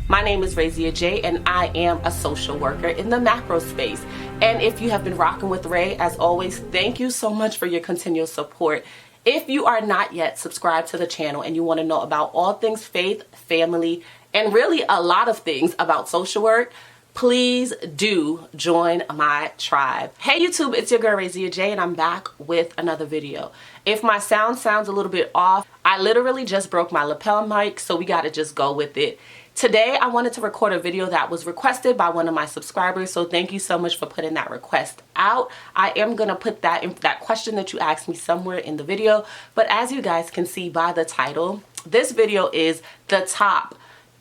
My name is Razia J, and I am a social worker in the macro space. And if you have been rocking with Ray, as always, thank you so much for your continual support. If you are not yet subscribed to the channel and you want to know about all things faith, family, and really a lot of things about social work, please do join my tribe. Hey YouTube, it's your girl Razia J, and I'm back with another video. If my sound sounds a little bit off, I literally just broke my lapel mic, so we gotta just go with it. Today, I wanted to record a video that was requested by one of my subscribers, so thank you so much for putting that request out. I am going to put that question that you asked me somewhere in the video, but as you guys can see by the title, this video is the top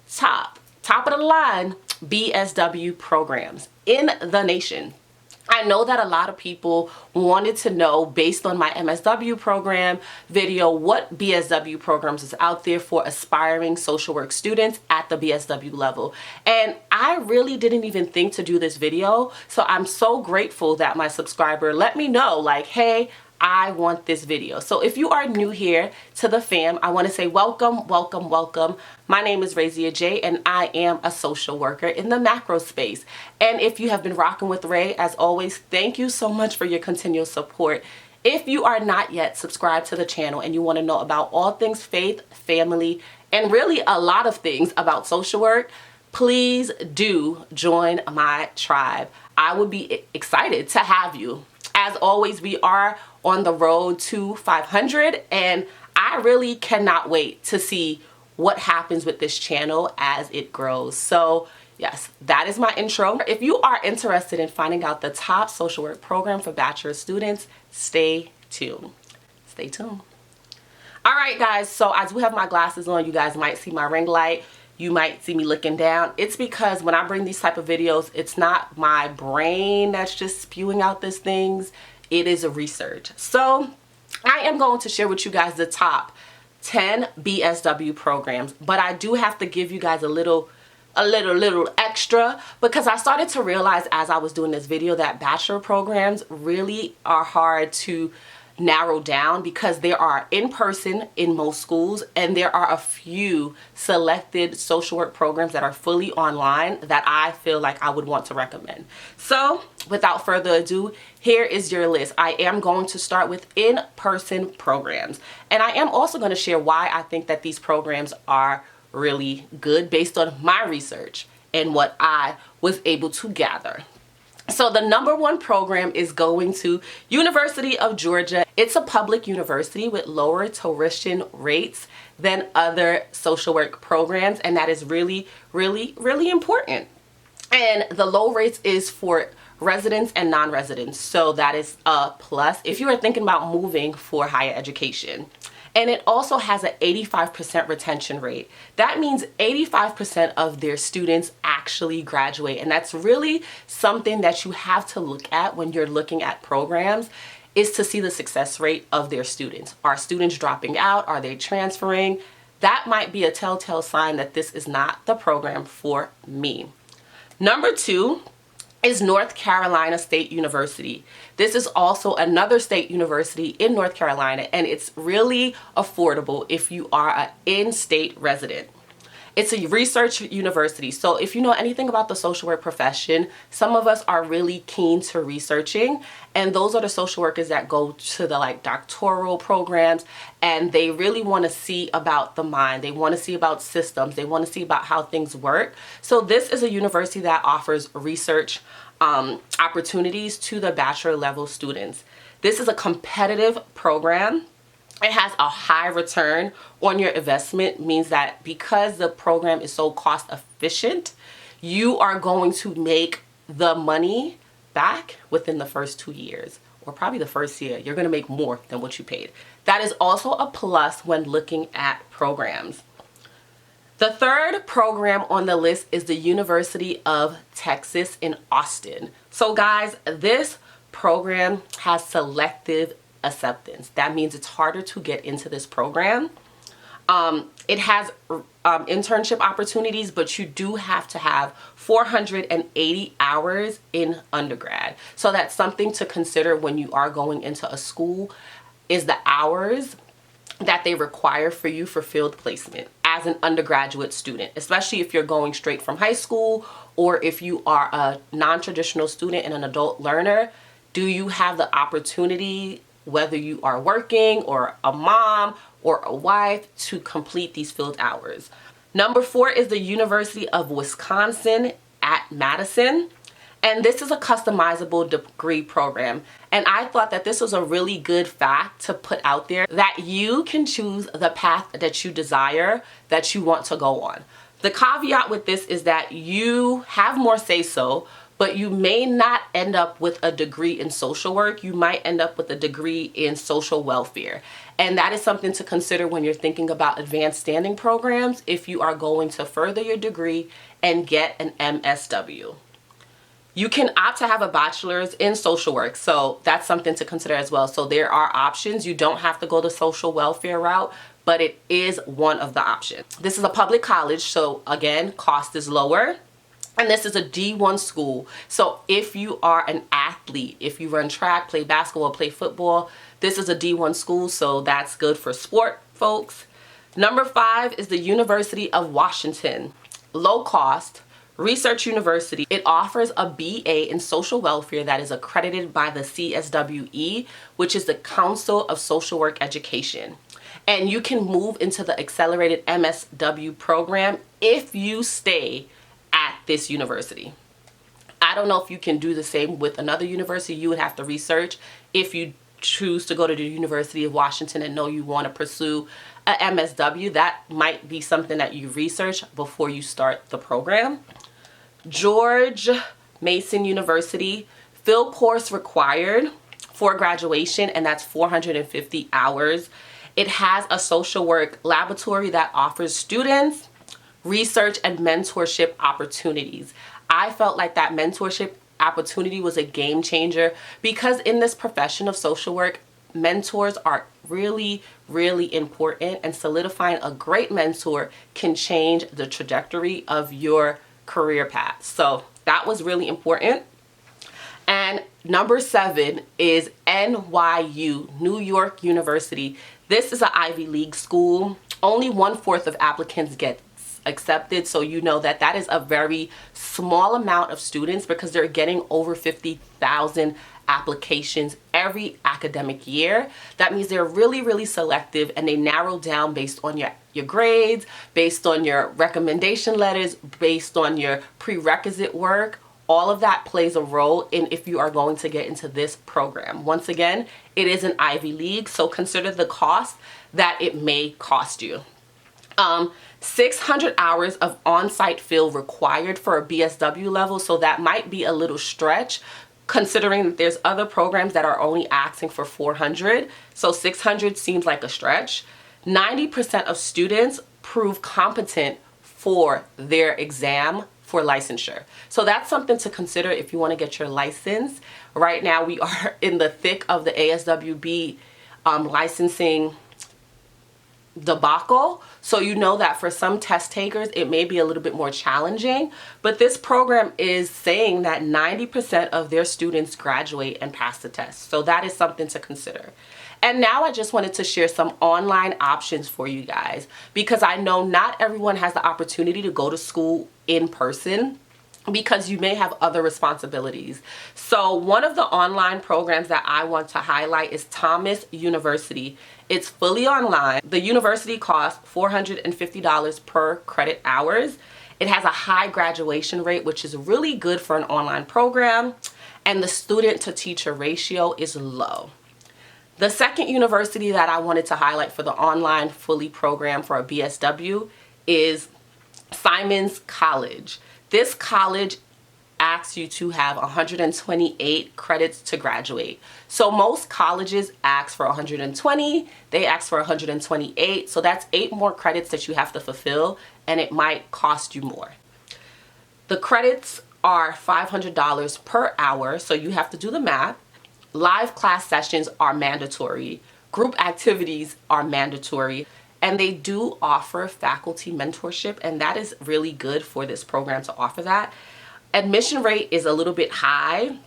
of the line BSW programs in the nation. I know that a lot of people wanted to know, based on my MSW program video, what BSW programs is out there for aspiring social work students at the BSW level. And I really didn't even think to do this video. So I'm so grateful that my subscriber let me know, like, hey, I want this video. So if you are new here to the fam, I want to say welcome, welcome, welcome. My name is Razia J, and I am a social worker in the macro space. And if you have been rocking with Ray, as always, thank you so much for your continual support. If you are not yet subscribed to the channel and you want to know about all things faith, family, and really a lot of things about social work, please do join my tribe. I would be excited to have you. As always, we are on the road to 500, and I really cannot wait to see what happens with this channel as it grows. So yes, that is my intro. If you are interested in finding out the top social work program for bachelor students, stay tuned. Stay tuned. All right, guys, so as we have my glasses on, you guys might see my ring light. You might see me looking down. It's because when I bring these type of videos, it's not my brain that's just spewing out these things. It is a research. So I am going to share with you guys the top 10 BSW programs, but I do have to give you guys a little extra, because I started to realize as I was doing this video that bachelor programs really are hard to narrow down, because there are in person in most schools, and there are a few selected social work programs that are fully online that I feel like I would want to recommend. So without further ado, here is your list. I am going to start with in-person programs, and I am also going to share why I think that these programs are really good based on my research and what I was able to gather. So the number one program is going to University of Georgia. It's a public university with lower tuition rates than other social work programs, and that is really, really, really important. And the low rates is for residents and non-residents, so that is a plus if you are thinking about moving for higher education. And it also has an 85% retention rate. That means 85% of their students actually graduate. And that's really something that you have to look at when you're looking at programs, is to see the success rate of their students. Are students dropping out? Are they transferring? That might be a telltale sign that this is not the program for me. Number two is North Carolina State University. This is also another state university in North Carolina, and it's really affordable if you are an in-state resident. It's a research university, so if you know anything about the social work profession, some of us are really keen to researching, and those are the social workers that go to the doctoral programs, and they really want to see about the mind. They want to see about systems. They want to see about how things work. So this is a university that offers research opportunities to the bachelor level students. This is a competitive program. It has a high return on your investment, means that because the program is so cost efficient, you are going to make the money back within the first 2 years, or probably the first year. You're going to make more than what you paid. That is also a plus when looking at programs. The third program on the list is the University of Texas in Austin. So guys, this program has selective acceptance. That means it's harder to get into this program. It has internship opportunities, but you do have to have 480 hours in undergrad. So that's something to consider when you are going into a school, is the hours that they require for you for field placement as an undergraduate student, especially if you're going straight from high school or if you are a non-traditional student and an adult learner. Do you have the opportunity, whether you are working or a mom or a wife, to complete these field hours? Number 4 is the University of Wisconsin at Madison. And this is a customizable degree program. And I thought that this was a really good fact to put out there, that you can choose the path that you desire, that you want to go on. The caveat with this is that you have more say-so, but you may not end up with a degree in social work. You might end up with a degree in social welfare. And that is something to consider when you're thinking about advanced standing programs if you are going to further your degree and get an MSW. You can opt to have a bachelor's in social work, so that's something to consider as well. So there are options. You don't have to go the social welfare route, but it is one of the options. This is a public college, so again, cost is lower. And this is a D1 school. So if you are an athlete, if you run track, play basketball, play football, this is a D1 school, so that's good for sport folks. Number 5 is the University of Washington. Low cost, research university. It offers a BA in social welfare that is accredited by the CSWE, which is the Council of Social Work Education. And you can move into the accelerated MSW program if you stay at this university. I don't know if you can do the same with another university. You would have to research if you choose to go to the University of Washington and know you want to pursue a MSW. That might be something that you research before you start the program. George Mason University, field course required for graduation, and that's 450 hours. It has a social work laboratory that offers students research and mentorship opportunities. I felt like that mentorship opportunity was a game changer because in this profession of social work, mentors are really, really important, and solidifying a great mentor can change the trajectory of your career path. So that was really important. And number 7 is NYU, New York University. This is an Ivy League school. Only 1/4 of applicants get accepted, so you know that that is a very small amount of students because they're getting over 50,000 applications every academic year. That means they're really, really selective, and they narrow down based on your grades, based on your recommendation letters, based on your prerequisite work. All of that plays a role in if you are going to get into this program. Once again, it is an Ivy League, so consider the cost that it may cost you. 600 hours of on-site field required for a BSW level, so that might be a little stretch considering that there's other programs that are only asking for 400, so 600 seems like a stretch. 90% of students prove competent for their exam for licensure. So that's something to consider if you want to get your license. Right now we are in the thick of the ASWB licensing debacle, so you know that for some test takers it may be a little bit more challenging, but this program is saying that 90% of their students graduate and pass the test, so that is something to consider. And now I just wanted to share some online options for you guys, because I know not everyone has the opportunity to go to school in person because you may have other responsibilities. So one of the online programs that I want to highlight is Thomas University. It's fully online. The university costs $450 per credit hours. It has a high graduation rate, which is really good for an online program, and the student to teacher ratio is low. The second university that I wanted to highlight for the online fully program for a BSW is Simmons College. This college asks you to have 128 credits to graduate. So most colleges ask for 120, they ask for 128, so that's 8 more credits that you have to fulfill, and it might cost you more. The credits are $500 per hour, so you have to do the math. Live class sessions are mandatory. Group activities are mandatory. And they do offer faculty mentorship, and that is really good for this program to offer that. Admission rate is a little bit high.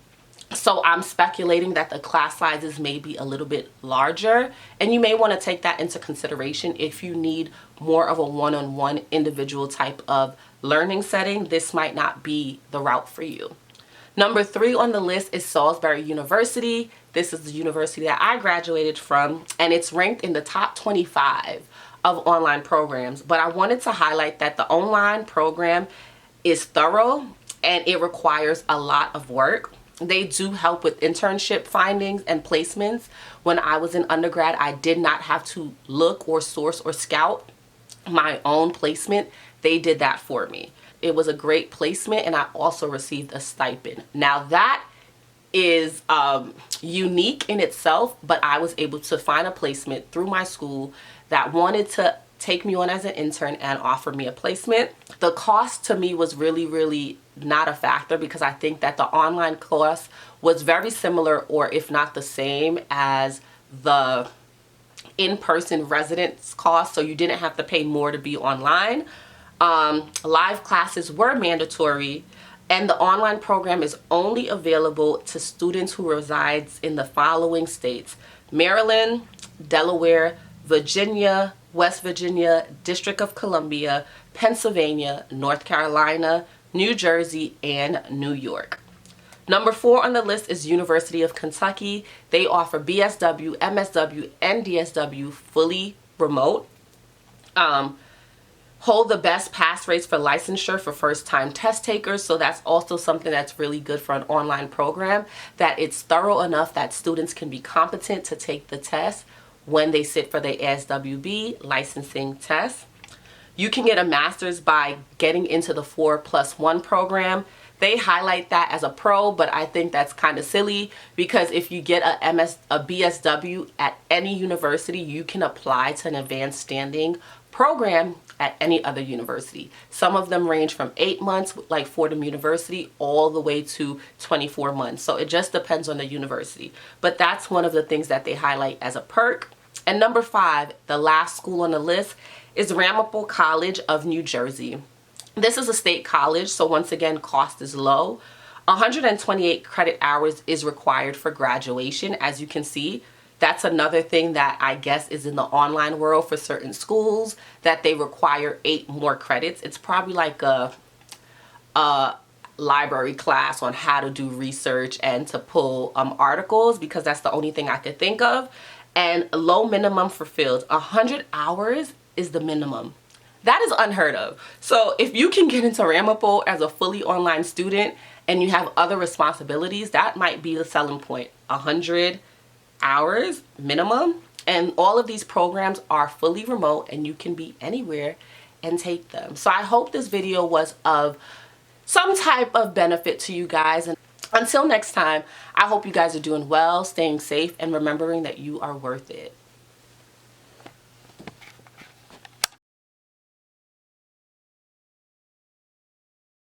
So I'm speculating that the class sizes may be a little bit larger, and you may want to take that into consideration if you need more of a one-on-one individual type of learning setting. This might not be the route for you. Number 3 on the list is Salisbury University. This is the university that I graduated from, and it's ranked in the top 25 of online programs. But I wanted to highlight that the online program is thorough and it requires a lot of work. They do help with internship findings and placements. When I was in undergrad, I did not have to look or source or scout my own placement. They did that for me. It was a great placement, and I also received a stipend. Now that is unique in itself, but I was able to find a placement through my school that wanted to take me on as an intern and offer me a placement. The cost to me was really not a factor, because I think that the online course was very similar, or if not the same, as the in-person residence cost, so you didn't have to pay more to be online. Live classes were mandatory, and the online program is only available to students who resides in the following states: Maryland, Delaware, Virginia, West Virginia, District of Columbia, Pennsylvania, North Carolina, New Jersey, and New York. Number 4 on the list is University of Kentucky. They offer BSW, MSW, and DSW fully remote. Hold the best pass rates for licensure for first-time test takers, so that's also something that's really good for an online program, that it's thorough enough that students can be competent to take the test when they sit for the ASWB licensing test. You can get a master's by getting into the 4+1 program. They highlight that as a pro, but I think that's kind of silly, because if you get a BSW at any university, you can apply to an advanced standing program at any other university. Some of them range from 8 months, like Fordham University, all the way to 24 months. So it just depends on the university. But that's one of the things that they highlight as a perk. And number 5, the last school on the list, is Ramapo College of New Jersey. This is a state college, so once again, cost is low. 128 credit hours is required for graduation. As you can see, that's another thing that I guess is in the online world for certain schools, that they require 8 more credits. It's probably like a library class on how to do research and to pull articles, because that's the only thing I could think of. And low minimum for fields. 100 hours is the minimum. That is unheard of. So if you can get into Ramapo as a fully online student and you have other responsibilities, that might be the selling point. 100 hours minimum. And all of these programs are fully remote, and you can be anywhere and take them. So I hope this video was of some type of benefit to you guys. And until next time, I hope you guys are doing well, staying safe, and remembering that you are worth it.